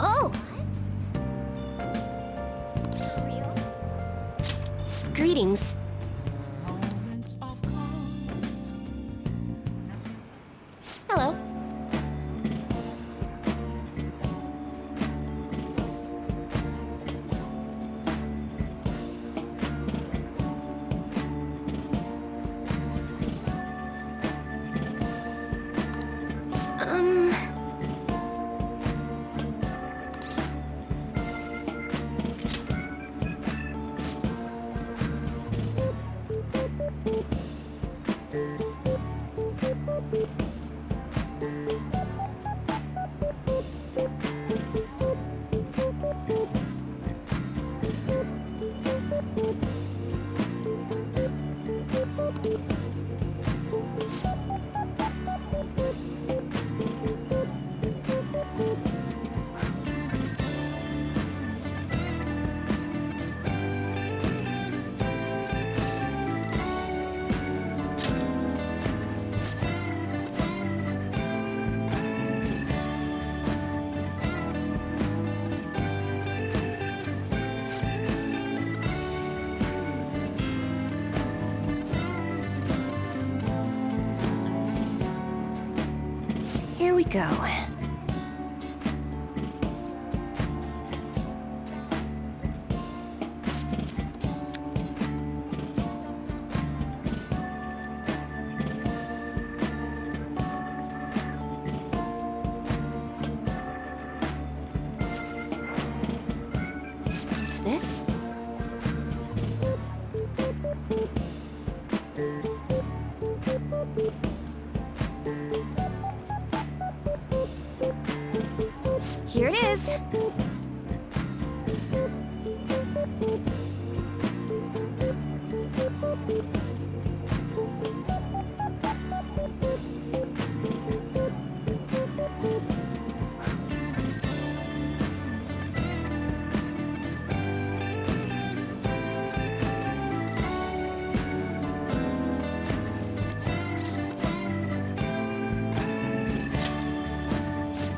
Oh! Greetings. Hello. Here we go. Is this? Here it is.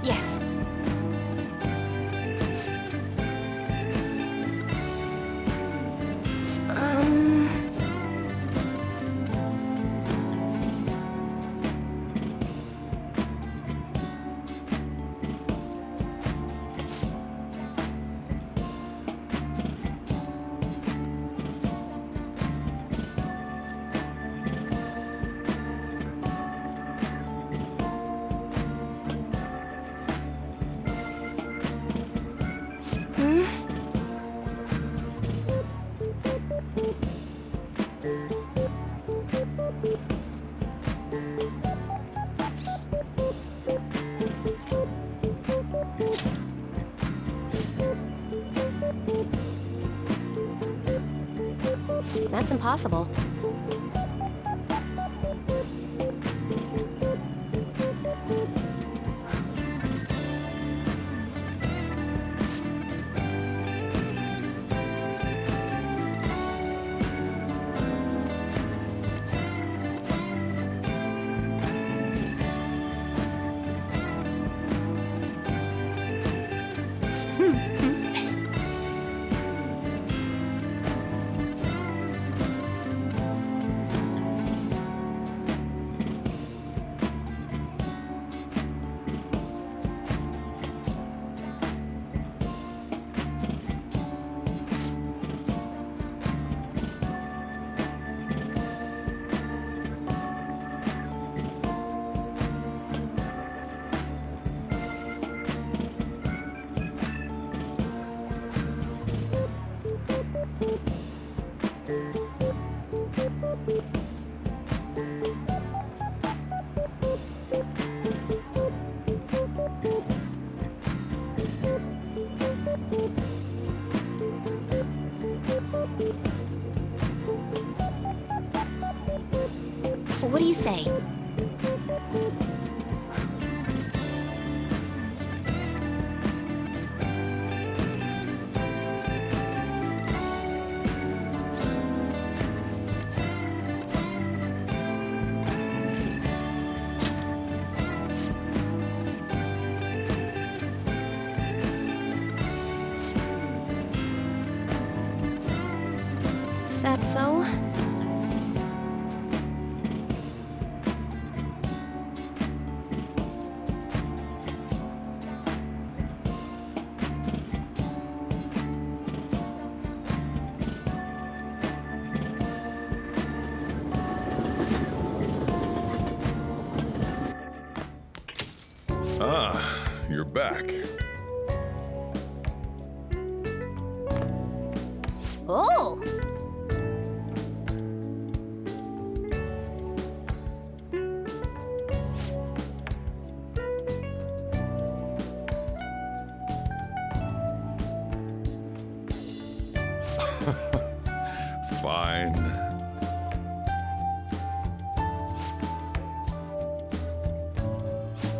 Yes. That's impossible. What do you say? Ah, you're back. Oh! Fine.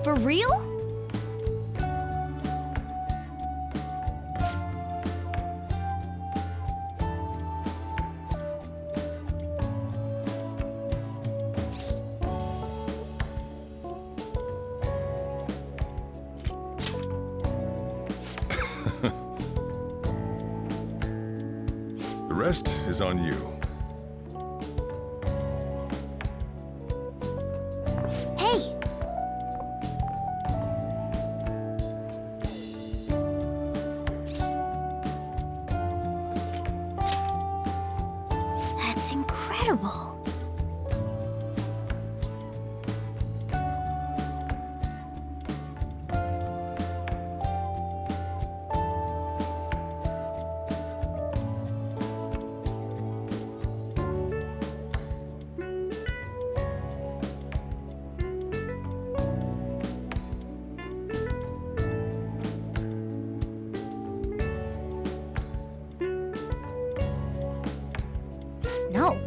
For real? The rest is on you. Hey! That's incredible. No.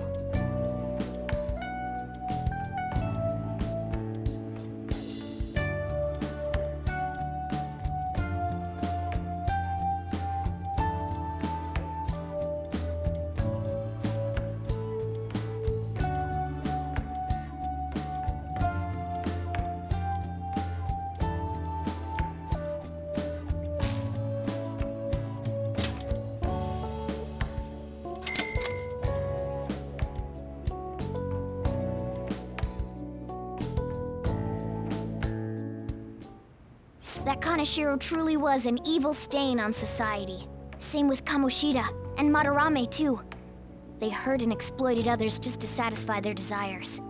That Kaneshiro truly was an evil stain on society. Same with Kamoshida, and Madarame too. They hurt and exploited others just to satisfy their desires.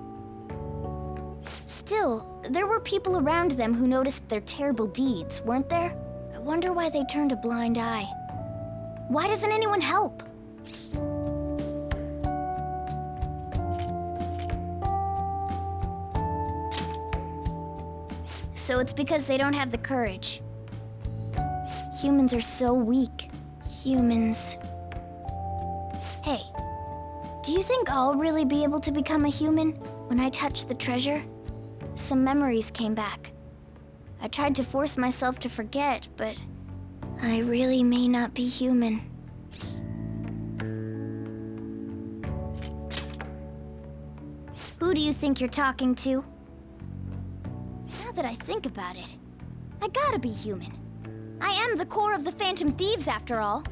Still, there were people around them who noticed their terrible deeds, weren't there? I wonder why they turned a blind eye. Why doesn't anyone help? So it's because they don't have the courage. Humans are so weak. Humans. Hey, do you think I'll really be able to become a human when I touch the treasure? Some memories came back. I tried to force myself to forget, but I really may not be human. Who do you think you're talking to? Now that I think about it, I gotta be human. I am the core of the Phantom Thieves, after all.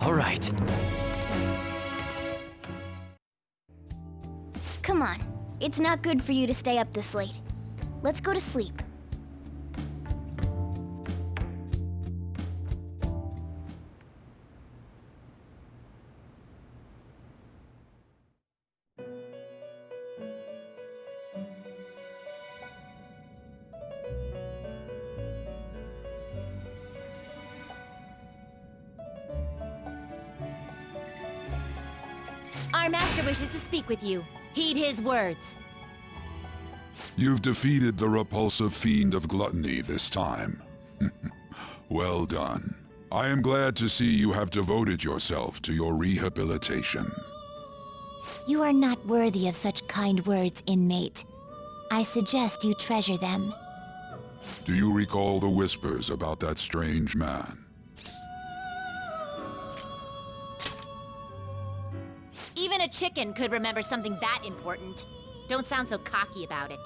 All right. Come on, it's not good for you to stay up this late. Let's go to sleep. Our master wishes to speak with you. Heed his words. You've defeated the repulsive fiend of gluttony this time. Well done. I am glad to see you have devoted yourself to your rehabilitation. You are not worthy of such kind words, inmate. I suggest you treasure them. Do you recall the whispers about that strange man? Even a chicken could remember something that important. Don't sound so cocky about it.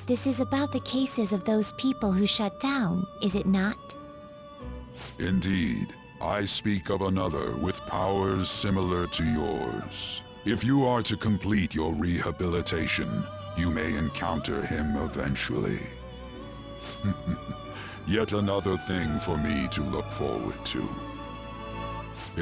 This is about the cases of those people who shut down, is it not? Indeed. I speak of another with powers similar to yours. If you are to complete your rehabilitation, you may encounter him eventually. Yet another thing for me to look forward to.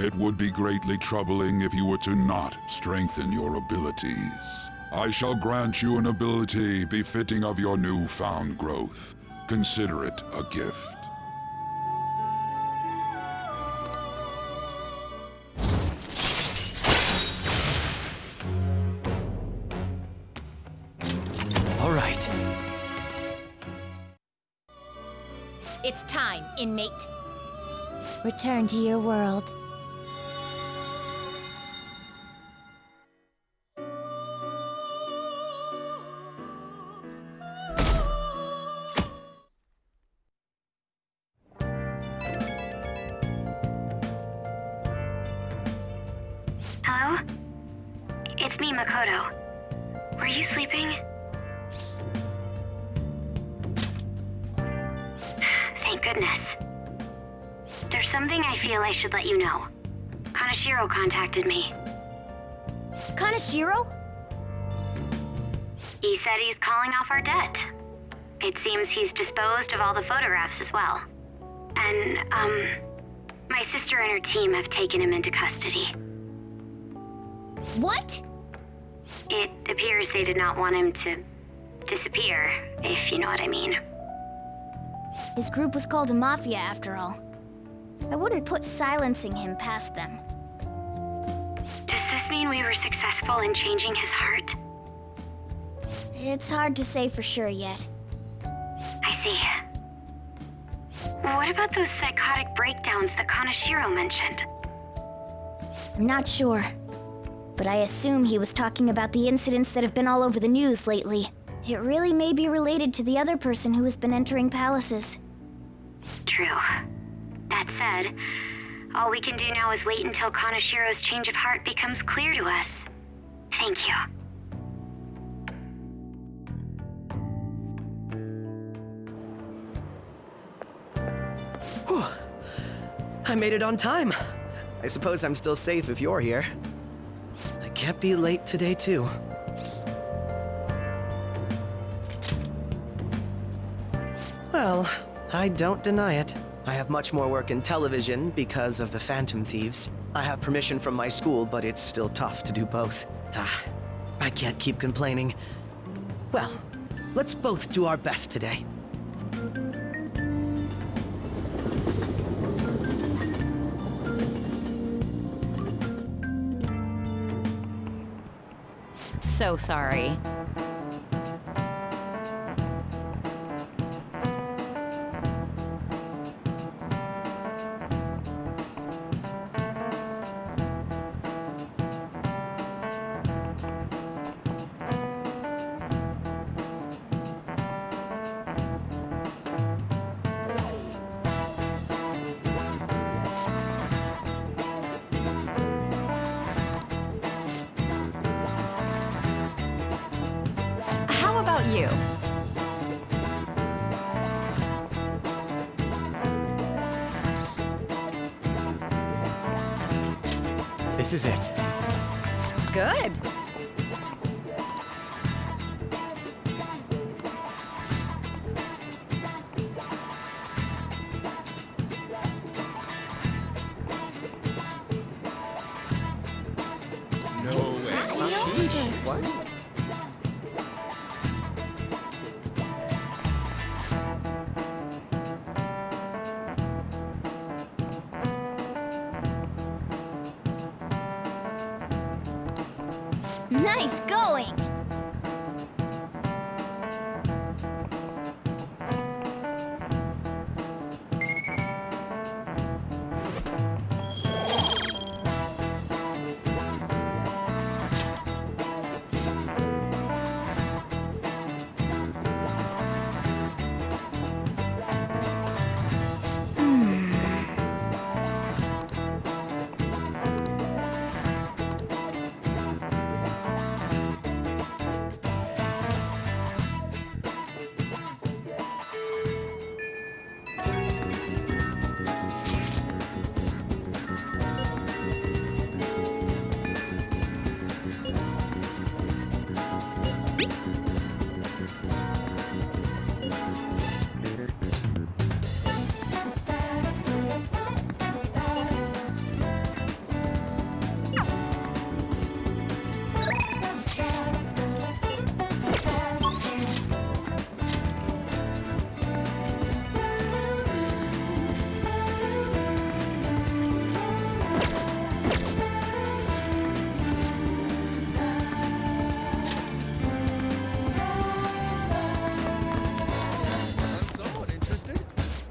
It would be greatly troubling if you were to not strengthen your abilities. I shall grant you an ability befitting of your newfound growth. Consider it a gift. All right. It's time, inmate. Return to your world. Hello? It's me, Makoto. Were you sleeping? Thank goodness. There's something I feel I should let you know. Kaneshiro contacted me. Kaneshiro? He said he's calling off our debt. It seems he's disposed of all the photographs as well. And, my sister and her team have taken him into custody. What? It appears they did not want him to disappear, if you know what I mean. His group was called a mafia after all. I wouldn't put silencing him past them. Does this mean we were successful in changing his heart? It's hard to say for sure yet. I see. What about those psychotic breakdowns that Kaneshiro mentioned? I'm not sure. But I assume he was talking about the incidents that have been all over the news lately. It really may be related to the other person who has been entering palaces. True. That said, all we can do now is wait until Kaneshiro's change of heart becomes clear to us. Thank you. Whew. I made it on time. I suppose I'm still safe if you're here. I can't be late today, too. Well, I don't deny it. I have much more work in television because of the Phantom Thieves. I have permission from my school, but it's still tough to do both. I can't keep complaining. Well, let's both do our best today. So sorry. How about you? This is it. Good. Nice going!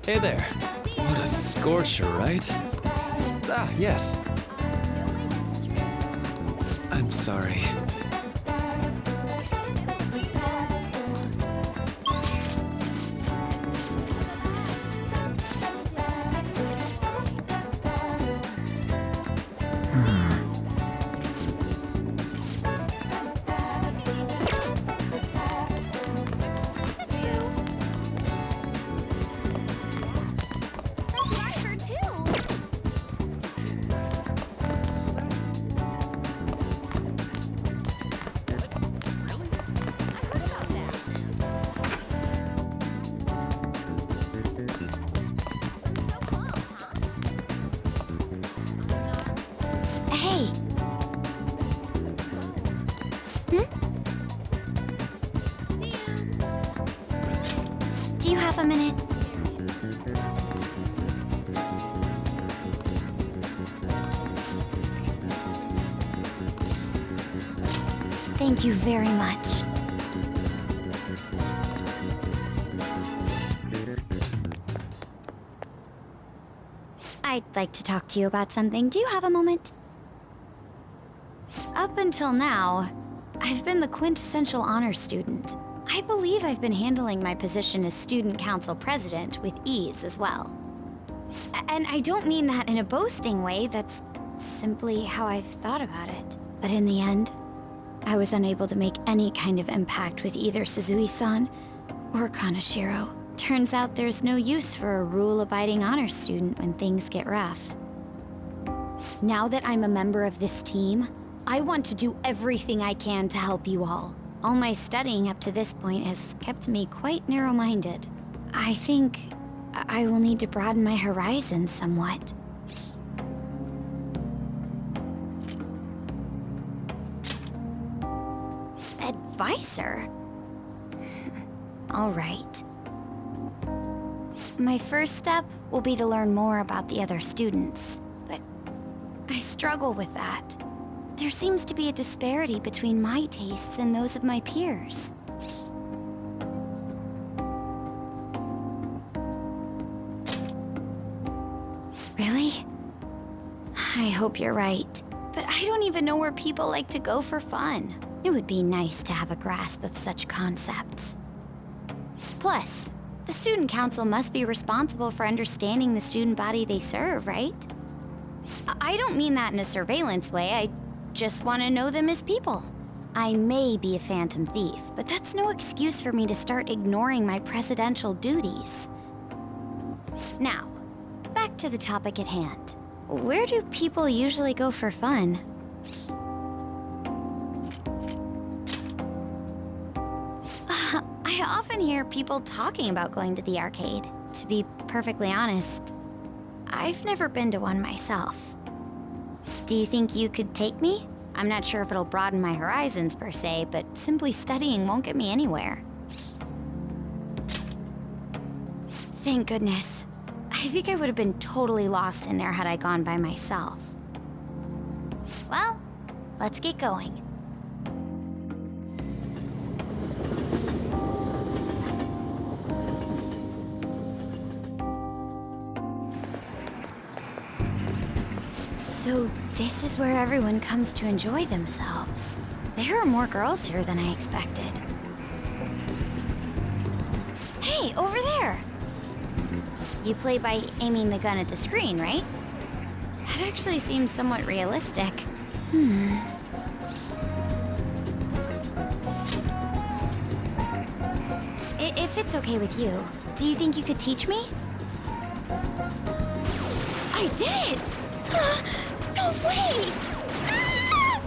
Hey there. What a scorcher, right? Ah, yes. I'm sorry. Hey. Do you have a minute? Thank you very much. I'd like to talk to you about something. Do you have a moment? Up until now, I've been the quintessential honor student. I believe I've been handling my position as student council president with ease as well. And I don't mean that in a boasting way, that's simply how I've thought about it. But in the end, I was unable to make any kind of impact with either Suzui-san or Kaneshiro. Turns out there's no use for a rule-abiding honor student when things get rough. Now that I'm a member of this team, I want to do everything I can to help you all. All my studying up to this point has kept me quite narrow-minded. I think I will need to broaden my horizons somewhat. Advisor? All right. My first step will be to learn more about the other students, but I struggle with that. There seems to be a disparity between my tastes and those of my peers. Really? I hope you're right. But I don't even know where people like to go for fun. It would be nice to have a grasp of such concepts. Plus, the student council must be responsible for understanding the student body they serve, right? I don't mean that in a surveillance way. I just want to know them as people. I may be a phantom thief, but that's no excuse for me to start ignoring my presidential duties. Now, back to the topic at hand. Where do people usually go for fun? I often hear people talking about going to the arcade. To be perfectly honest, I've never been to one myself. Do you think you could take me? I'm not sure if it'll broaden my horizons per se, but simply studying won't get me anywhere. Thank goodness. I think I would have been totally lost in there had I gone by myself. Well, let's get going. So this is where everyone comes to enjoy themselves. There are more girls here than I expected. Hey, over there! You play by aiming the gun at the screen, right? That actually seems somewhat realistic. If it's okay with you, do you think you could teach me? I did it! No way! Ah!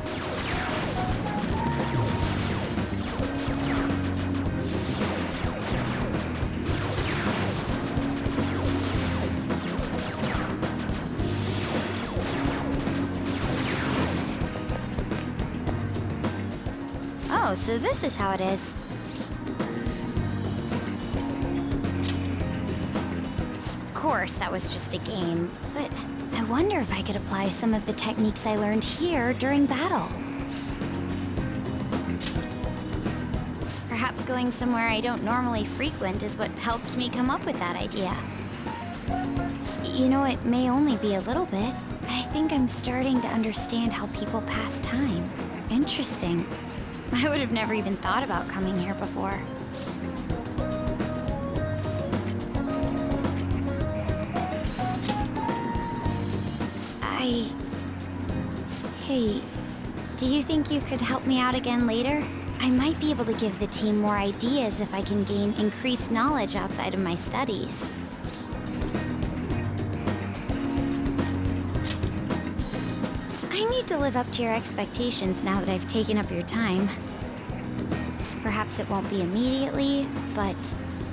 Oh, so this is how it is. Of course, that was just a game, but I wonder if I could apply some of the techniques I learned here during battle. Perhaps going somewhere I don't normally frequent is what helped me come up with that idea. You know, it may only be a little bit, but I think I'm starting to understand how people pass time. Interesting. I would have never even thought about coming here before. Hey, do you think you could help me out again later? I might be able to give the team more ideas if I can gain increased knowledge outside of my studies. I need to live up to your expectations now that I've taken up your time. Perhaps it won't be immediately, but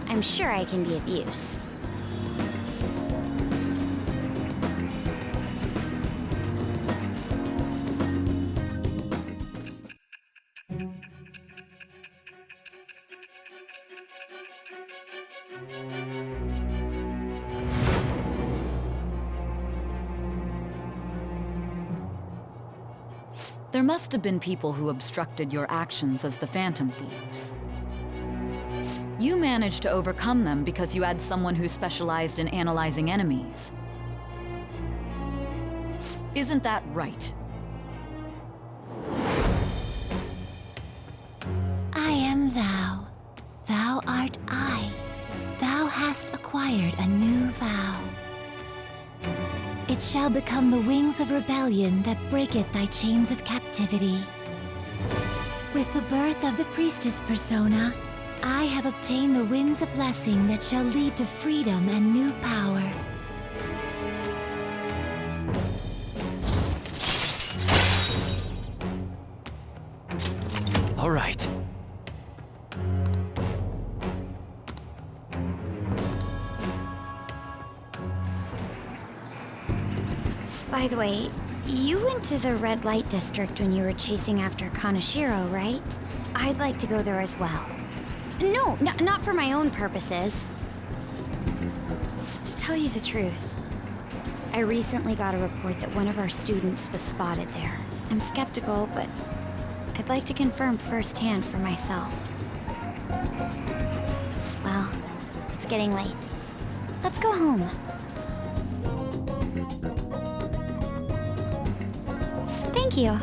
I'm sure I can be of use. There must have been people who obstructed your actions as the Phantom Thieves. You managed to overcome them because you had someone who specialized in analyzing enemies. Isn't that right? I am thou. Thou art I. Thou hast acquired a new vow. It shall become the wings of rebellion that breaketh thy chains of captivity. With the birth of the priestess persona, I have obtained the winds of blessing that shall lead to freedom and new power. All right. By the way, you went to the red light district when you were chasing after Kaneshiro, right? I'd like to go there as well. No, not for my own purposes. To tell you the truth, I recently got a report that one of our students was spotted there. I'm skeptical, but I'd like to confirm firsthand for myself. Well, it's getting late. Let's go home. Thank you.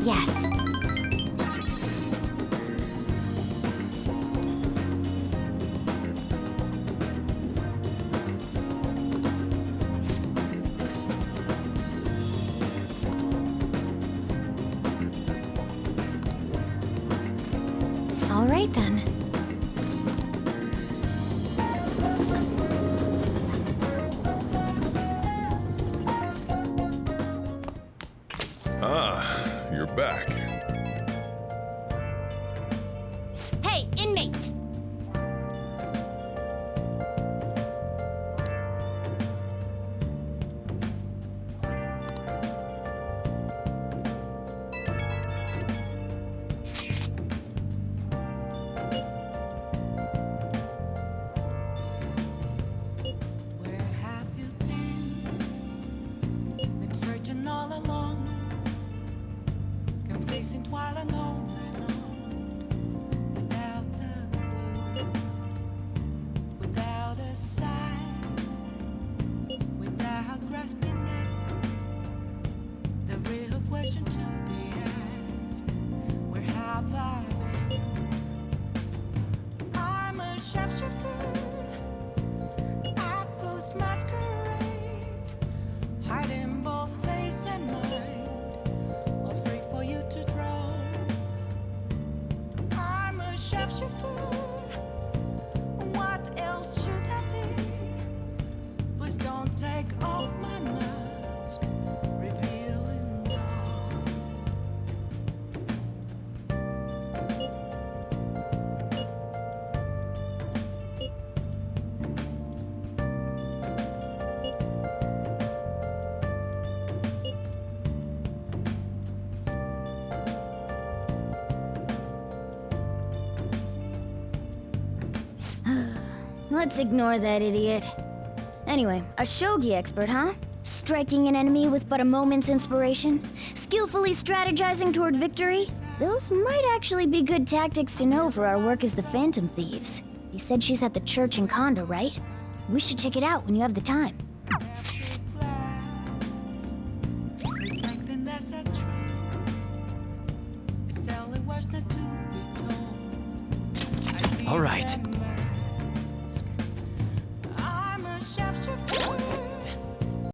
Yes. All right then. Ah, you're back. Hey, inmate! Where have you been? Been searching all along, confessing while alone and on, without a clue, without a sign, without grasping it. The real question to be asked: where have I been? I'm a sharpshooter. Outpost masquerade, hiding both face and mind, all free for you to draw. I'm a sharpshooter. What else should I be? Please don't take off my mask, revealing all. Let's ignore that idiot. Anyway, a shogi expert, huh? Striking an enemy with but a moment's inspiration? Skillfully strategizing toward victory? Those might actually be good tactics to know for our work as the Phantom Thieves. You said she's at the church in Kondo, right? We should check it out when you have the time. Reflecting that's a tree. It's telling what's not to be told. All right.